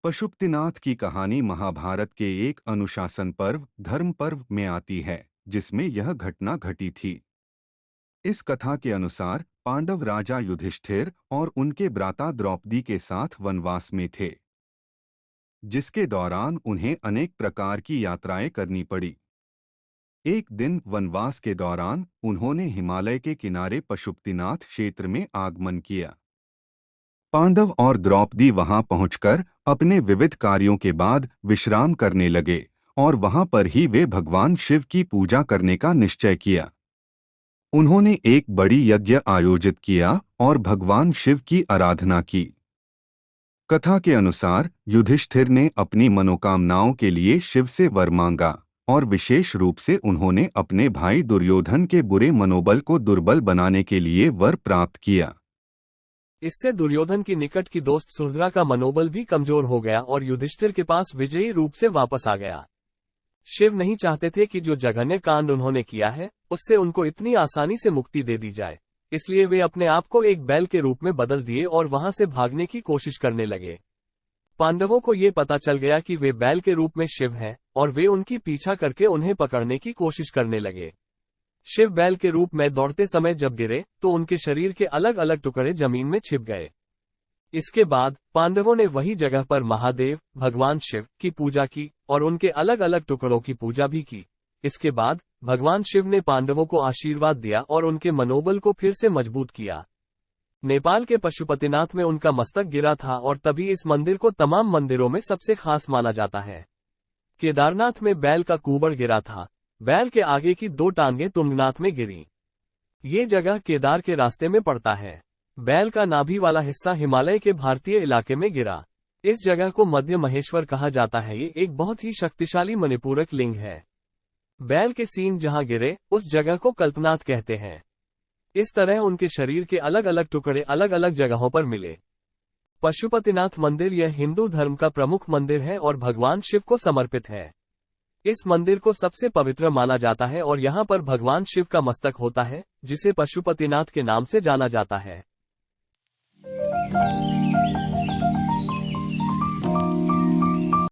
पशुपतिनाथ की कहानी महाभारत के एक अनुशासन पर्व धर्म पर्व में आती है, जिसमें यह घटना घटी थी। इस कथा के अनुसार पांडव राजा युधिष्ठिर और उनके भ्राता द्रौपदी के साथ वनवास में थे, जिसके दौरान उन्हें अनेक प्रकार की यात्राएं करनी पड़ी। एक दिन वनवास के दौरान उन्होंने हिमालय के किनारे पशुपतिनाथ क्षेत्र में आगमन किया। पांडव और द्रौपदी वहां पहुंचकर अपने विविध कार्यों के बाद विश्राम करने लगे और वहां पर ही वे भगवान शिव की पूजा करने का निश्चय किया। उन्होंने एक बड़ी यज्ञ आयोजित किया और भगवान शिव की आराधना की। कथा के अनुसार युधिष्ठिर ने अपनी मनोकामनाओं के लिए शिव से वर मांगा और विशेष रूप से उन्होंने अपने भाई दुर्योधन के बुरे मनोबल को दुर्बल बनाने के लिए वर प्राप्त किया। इससे दुर्योधन की निकट की दोस्त सुभद्रा का मनोबल भी कमजोर हो गया और युधिष्ठिर के पास विजयी रूप से वापस आ गया। शिव नहीं चाहते थे कि जो जघन्य कांड उन्होंने किया है उससे उनको इतनी आसानी से मुक्ति दे दी जाए, इसलिए वे अपने आप को एक बैल के रूप में बदल दिए और वहां से भागने की कोशिश करने लगे। पांडवों को ये पता चल गया कि वे बैल के रूप में शिव हैं और वे उनकी पीछा करके उन्हें पकड़ने की कोशिश करने लगे। शिव बैल के रूप में दौड़ते समय जब गिरे तो उनके शरीर के अलग अलग टुकड़े जमीन में छिप गए। इसके बाद पांडवों ने वही जगह पर महादेव भगवान शिव की पूजा की और उनके अलग अलग टुकड़ों की पूजा भी की। इसके बाद भगवान शिव ने पांडवों को आशीर्वाद दिया और उनके मनोबल को फिर से मजबूत किया। नेपाल के पशुपतिनाथ में उनका मस्तक गिरा था और तभी इस मंदिर को तमाम मंदिरों में सबसे खास माना जाता है। केदारनाथ में बैल का कुबड़ गिरा था। बैल के आगे की 2 टांगें तुंगनाथ में गिरी। ये जगह केदार के रास्ते में पड़ता है। बैल का नाभि वाला हिस्सा हिमालय के भारतीय इलाके में गिरा। इस जगह को मध्य महेश्वर कहा जाता है। ये एक बहुत ही शक्तिशाली मणिपूरक लिंग है। बैल के सींग जहां गिरे उस जगह को कल्पनाथ कहते हैं। इस तरह उनके शरीर के अलग अलग टुकड़े अलग अलग जगहों पर मिले। पशुपतिनाथ मंदिर यह हिंदू धर्म का प्रमुख मंदिर है और भगवान शिव को समर्पित है। इस मंदिर को सबसे पवित्र माना जाता है और यहाँ पर भगवान शिव का मस्तक होता है, जिसे पशुपतिनाथ के नाम से जाना जाता है।